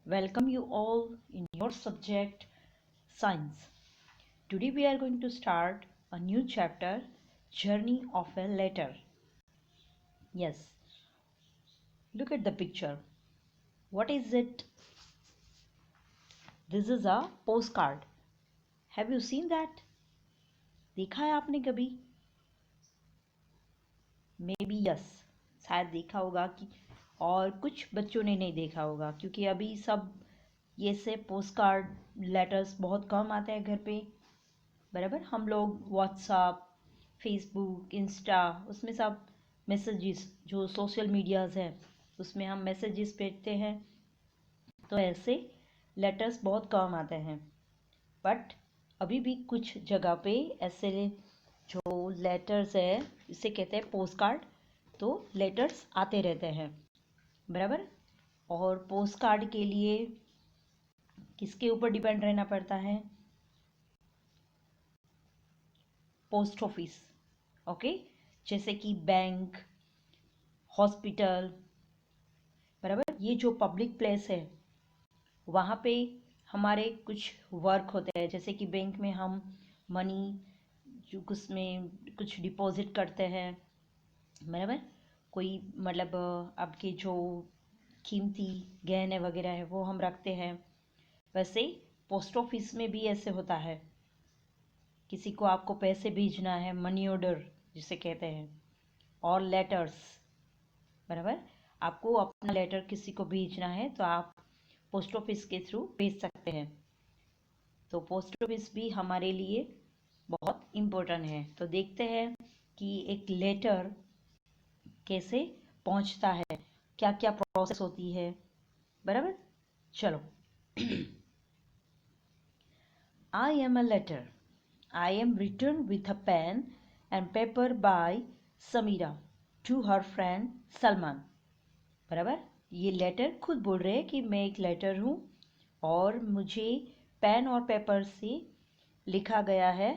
Welcome you all in your subject Science. Today we are going to start a new chapter, Journey of a Letter. Yes, look at the picture. What is it? This is a postcard. Have you seen that? देखा है आपने कभी? Maybe yes. शायद देखा होगा कि और कुछ बच्चों ने नहीं देखा होगा क्योंकि अभी सब ये से पोस्टकार्ड लेटर्स बहुत कम आते हैं घर पे। बराबर, हम लोग व्हाट्सअप, फेसबुक, इंस्टा, उसमें सब मैसेजेस जो सोशल मीडियाज़ हैं उसमें हम मैसेजेस भेजते हैं, तो ऐसे लेटर्स बहुत कम आते हैं। बट अभी भी कुछ जगह पे ऐसे जो लेटर्स है इसे कहते हैं पोस्ट कार्ड, तो लेटर्स आते रहते हैं। बराबर, और पोस्ट कार्ड के लिए किसके ऊपर डिपेंड रहना पड़ता है? Post office. ओके, जैसे कि बैंक, हॉस्पिटल, बराबर, ये जो पब्लिक प्लेस है वहाँ पे हमारे कुछ वर्क होते हैं। जैसे कि बैंक में हम मनी जो उसमें कुछ डिपॉजिट करते हैं, बराबर, कोई मतलब आपके जो कीमती गहने वगैरह है वो हम रखते हैं। वैसे पोस्ट ऑफिस में भी ऐसे होता है। किसी को आपको पैसे भेजना है, मनी ऑर्डर जिसे कहते हैं, और लेटर्स, बराबर, आपको अपना लेटर किसी को भेजना है तो आप पोस्ट ऑफिस के थ्रू भेज सकते हैं। तो पोस्ट ऑफिस भी हमारे लिए बहुत इम्पोर्टेंट है। तो देखते हैं कि एक लेटर कैसे पहुंचता है, क्या क्या प्रोसेस होती है। बराबर, चलो। I am a letter. I am written with a pen and paper by Samira to her friend Salman. बराबर, ये लेटर खुद बोल रहे हैं कि मैं एक लेटर हूँ और मुझे पेन और पेपर से लिखा गया है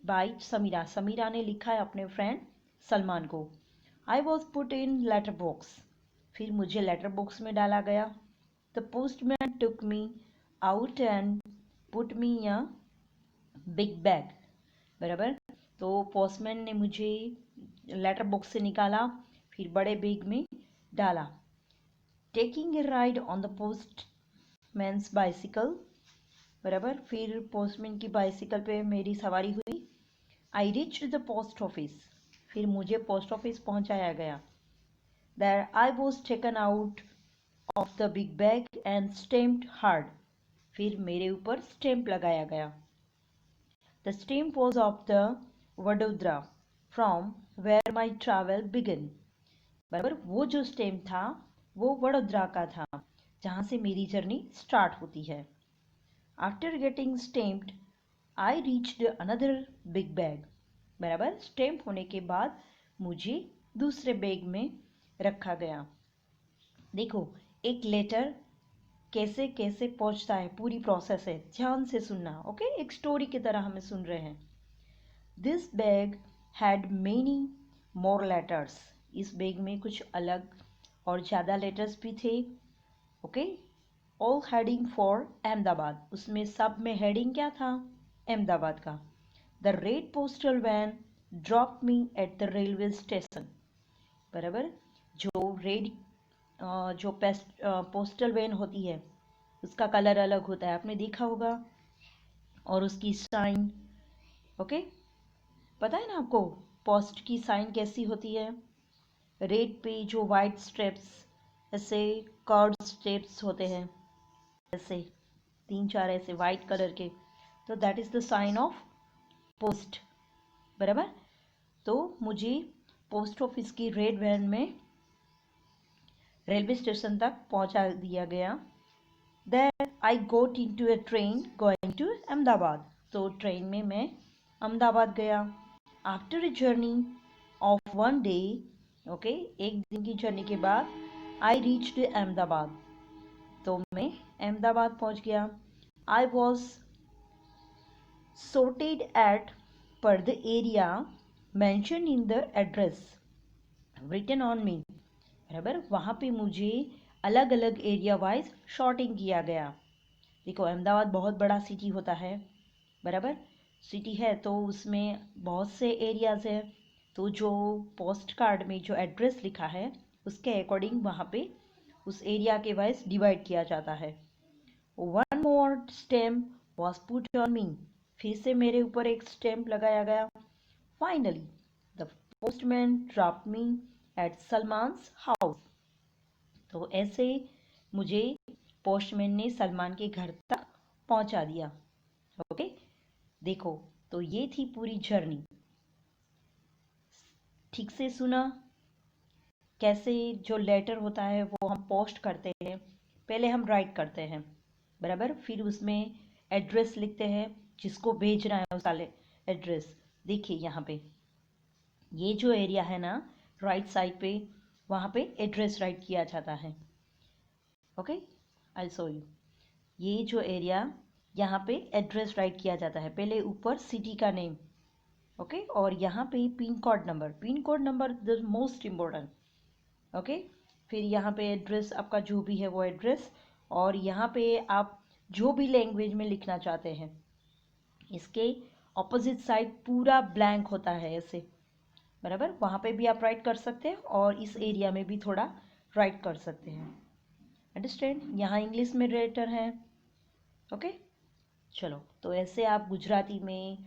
बाय समीरा। समीरा ने लिखा है अपने फ्रेंड सलमान को। I was put in letter box. फिर मुझे लेटर बॉक्स में डाला गया. The postman took me out and put me a big bag. बराबर, तो पोस्टमैन ने मुझे लेटर बॉक्स से निकाला, फिर बड़े बैग में डाला. Taking a ride on the postman's bicycle. बराबर, फिर पोस्टमैन की बाइसिकल पे मेरी सवारी हुई. I reached the post office. फिर मुझे पोस्ट ऑफिस पहुंचाया गया. There I was taken out of the big bag and stamped hard. फिर मेरे ऊपर स्टैम्प लगाया गया. The stamp was of the Vadodara from where my travel begin. बराबर, वो जो स्टैम्प था वो वडोदरा का था जहाँ से मेरी जर्नी स्टार्ट होती है. After getting stamped I reached another big bag. बराबर, स्टैम्प होने के बाद मुझे दूसरे बैग में रखा गया. देखो, एक लेटर कैसे कैसे पहुंचता है, पूरी प्रोसेस है, ध्यान से सुनना. ओके, एक स्टोरी की तरह हमें सुन रहे हैं. This bag had many more letters. इस बैग में कुछ अलग और ज़्यादा लेटर्स भी थे. Okay, all heading for Ahmedabad. उसमें सब में हेडिंग क्या था? अहमदाबाद का. The red postal van drop me at the railway station. बराबर, जो रेड जो पोस्टल वैन होती है उसका कलर अलग होता है, आपने देखा होगा, और उसकी साइन. ओके, पता है ना आपको पोस्ट की साइन कैसी होती है? रेड पे जो वाइट स्ट्रिप्स, ऐसे कर्व्ड स्ट्रिप्स होते हैं, ऐसे 3-4 ऐसे वाइट कलर के, तो that is the sign of post. बराबर, तो मुझे पोस्ट ऑफिस की रेड वैन में रेलवे स्टेशन तक पहुंचा दिया गया. There I got into a train going to Ahmedabad. तो ट्रेन में मैं अहमदाबाद गया. After a journey of 1 day, okay, एक दिन की जर्नी के बाद, आई रीच्ड अहमदाबाद. तो मैं अहमदाबाद पहुंच गया. I was sorted at per the area mentioned in the address written on me. बराबर, वहाँ पे मुझे अलग अलग एरिया वाइज शॉर्टिंग किया गया। देखो अहमदाबाद बहुत बड़ा सिटी होता है, बराबर, सिटी है तो उसमें बहुत से एरियाज है, तो जो पोस्ट कार्ड में जो एड्रेस लिखा है उसके अकॉर्डिंग वहाँ पे उस एरिया के वाइज डिवाइड किया जाता है। One more stamp was put on me, फिर से मेरे ऊपर एक स्टैम्प लगाया गया। Finally the postman dropped me at Salman's house, तो ऐसे मुझे पोस्टमैन ने सलमान के घर तक पहुंचा दिया। ओके, देखो तो ये थी पूरी जर्नी। ठीक से सुना कैसे जो लेटर होता है वो हम पोस्ट करते हैं, पहले हम राइट करते हैं, बराबर, फिर उसमें एड्रेस लिखते हैं जिसको भेजना है उस वाले एड्रेस। देखिए यहाँ पे ये जो एरिया है ना राइट साइड पे, वहाँ पे एड्रेस राइट किया जाता है। ओके, आई शो यू, ये जो एरिया यहाँ पे एड्रेस राइट किया जाता है, पहले ऊपर सिटी का नेम, ओके, और यहाँ पे pin code number the most important. Okay, फिर यहाँ पे एड्रेस आपका जो भी है वो एड्रेस, और यहाँ पे आप जो भी लैंग्वेज में लिखना चाहते हैं, इसके ऑपोजिट साइड पूरा ब्लैंक होता है ऐसे, बराबर, वहाँ पे भी आप राइट कर सकते हैं और इस एरिया में भी थोड़ा राइट कर सकते हैं। अंडरस्टैंड, यहाँ इंग्लिश में लेटर है। ओके, चलो, तो ऐसे आप गुजराती में,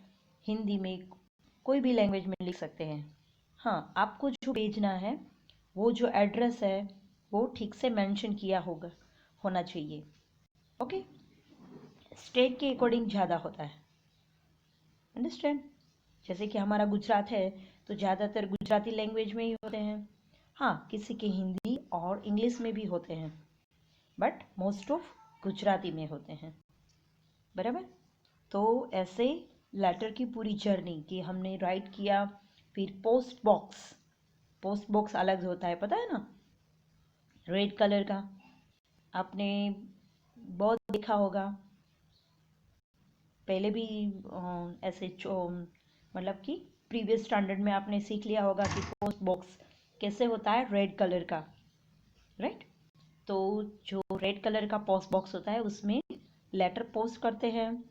हिंदी में, कोई भी लैंग्वेज में लिख सकते हैं। हाँ, आपको जो भेजना है वो जो एड्रेस है वो ठीक से मेंशन किया होना चाहिए। ओके, स्टेट के अकॉर्डिंग ज़्यादा होता है। अंडरस्टैंड, जैसे कि हमारा गुजरात है तो ज़्यादातर गुजराती लैंग्वेज में ही होते हैं। हाँ, किसी के हिंदी और इंग्लिश में भी होते हैं, बट मोस्ट ऑफ गुजराती में होते हैं, बराबर। तो ऐसे लेटर की पूरी जर्नी कि हमने राइट किया, फिर पोस्ट बॉक्स अलग होता है, पता है ना, रेड कलर का, आपने बहुत देखा होगा, पहले भी ऐसे मतलब कि प्रीवियस स्टैंडर्ड में आपने सीख लिया होगा कि पोस्ट बॉक्स कैसे होता है, रेड कलर का, राइट। तो जो रेड कलर का पोस्ट बॉक्स होता है उसमें लेटर पोस्ट करते हैं,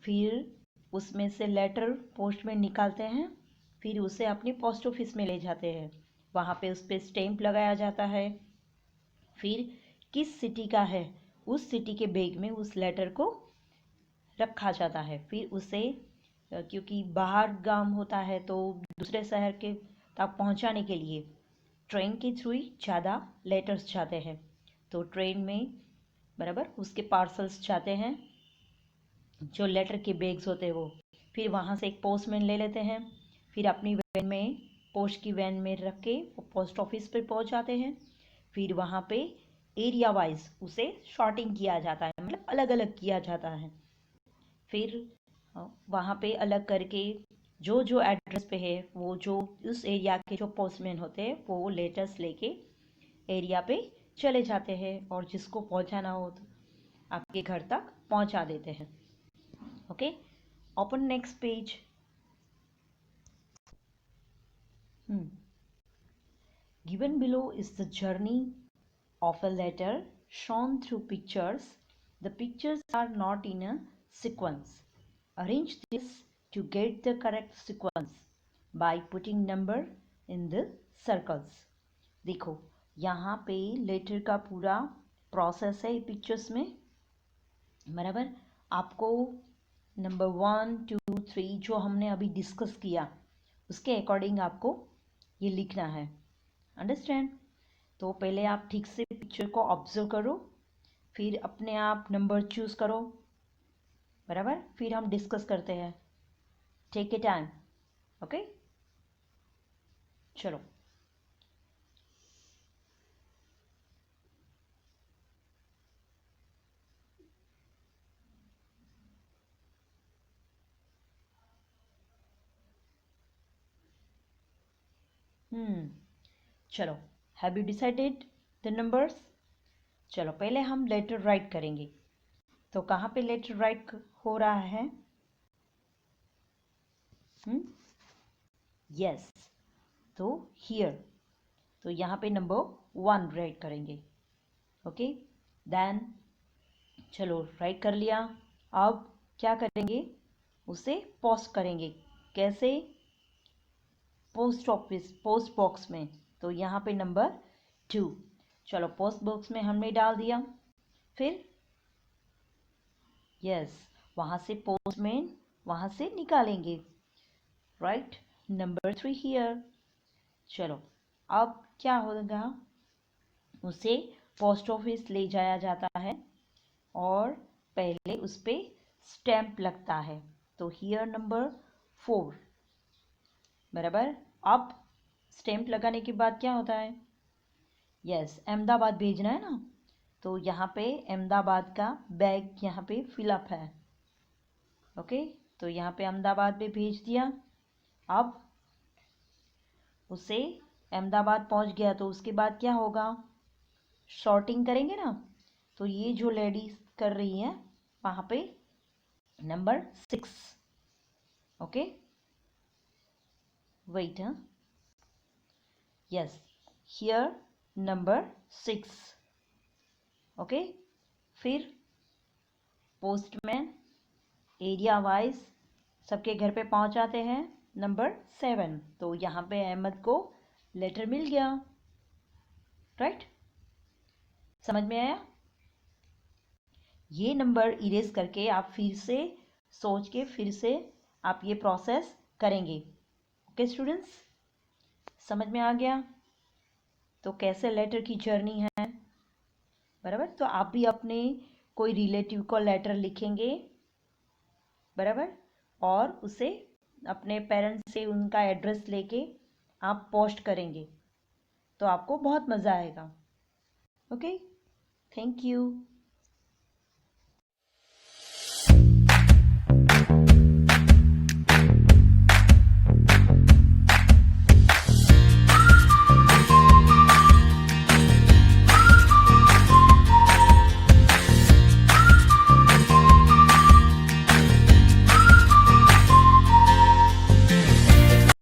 फिर उसमें से लेटर पोस्ट में निकालते हैं, फिर उसे अपनी पोस्ट ऑफिस में ले जाते हैं, वहाँ पे उस पर स्टैंप लगाया जाता है, फिर किस सिटी का है उस सिटी के बैग में उस लेटर को रखा जाता है, फिर उसे क्योंकि बाहर गांव होता है तो दूसरे शहर के तक पहुंचाने के लिए ट्रेन के थ्रू ही ज़्यादा लेटर्स जाते हैं, तो ट्रेन में, बराबर, उसके पार्सल्स जाते हैं, जो लेटर के बैग्स होते हैं वो, फिर वहाँ से एक पोस्टमैन ले लेते हैं, फिर अपनी वैन में, पोस्ट की वैन में रख के वो पोस्ट ऑफिस पर पहुँच जाते हैं, फिर वहाँ पे एरिया वाइज उसे शॉर्टिंग किया जाता है, मतलब अलग अलग किया जाता है, फिर वहाँ पे अलग करके जो जो एड्रेस पे है वो जो उस एरिया के जो पोस्टमैन होते हैं वो लेटर्स लेके एरिया पे चले जाते हैं और जिसको पहुँचाना हो तो आपके घर तक पहुँचा देते हैं। Okay, open next page. Given below is the journey of a letter shown through pictures. The pictures are not in a sequence. Arrange this to get the correct sequence by putting number in the circles. देखो यहाँ पे letter का पूरा process है pictures में, बराबर, आपको number 1 2 3 जो हमने अभी डिस्कस किया उसके अकॉर्डिंग आपको ये लिखना है। अंडरस्टैंड, तो पहले आप ठीक से पिक्चर को ऑब्जर्व करो, फिर अपने आप नंबर चूज करो, बराबर, फिर हम डिस्कस करते हैं। Take a time. ओके, चलो। चलो, have you decided the numbers? चलो पहले हम लेटर राइट करेंगे, तो कहाँ पे लेटर राइट हो रहा है? यस, तो हियर, तो यहाँ पे नंबर 1 राइट करेंगे। ओके देन चलो राइट कर लिया। अब क्या करेंगे, उसे पोस्ट करेंगे। कैसे? पोस्ट ऑफिस, पोस्ट बॉक्स में। तो यहाँ पे नंबर 2, चलो पोस्ट बॉक्स में हमने डाल दिया। फिर यस, वहाँ से पोस्टमैन वहाँ से निकालेंगे। Right, number 3 here. चलो अब क्या होगा, उसे पोस्ट ऑफिस ले जाया जाता है और पहले उस पर स्टैंप लगता है। तो हियर नंबर 4, बराबर। अब स्टैंप लगाने के बाद क्या होता है, यस अहमदाबाद भेजना है ना, तो यहाँ पे अहमदाबाद का बैग यहाँ पे फिलअप है। ओके, तो यहाँ पे अहमदाबाद में भेज दिया। अब उसे अहमदाबाद पहुँच गया तो उसके बाद क्या होगा, शॉर्टिंग करेंगे ना। तो ये जो लेडीज कर रही है वहाँ पे number 6। Okay wait, yes here number 6। Okay, फिर पोस्टमैन एरिया वाइज सबके घर पे पहुंचाते हैं नंबर 7। तो यहाँ पे अहमद को लेटर मिल गया। राइट, समझ में आया? ये नंबर इरेज करके आप फिर से सोच के फिर से आप ये प्रोसेस करेंगे। ओके स्टूडेंट्स, समझ में आ गया? तो कैसे लेटर की जर्नी है, बराबर। तो आप भी अपने कोई रिलेटिव को लेटर लिखेंगे, बराबर, और उसे अपने पेरेंट्स से उनका एड्रेस लेके आप पोस्ट करेंगे, तो आपको बहुत मज़ा आएगा। Okay, thank you.